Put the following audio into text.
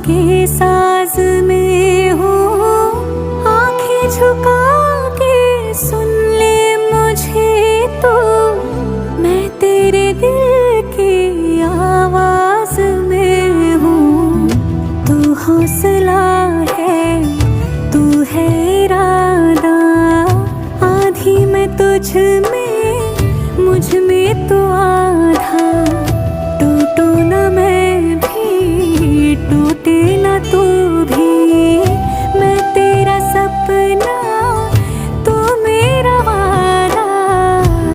के साज में हूँ, आंखें झुका के सुन ले मुझे तो, मैं तेरे दिल की आवाज में हूँ। तू हौसला है, तू है इरादा, आंधी में तुझ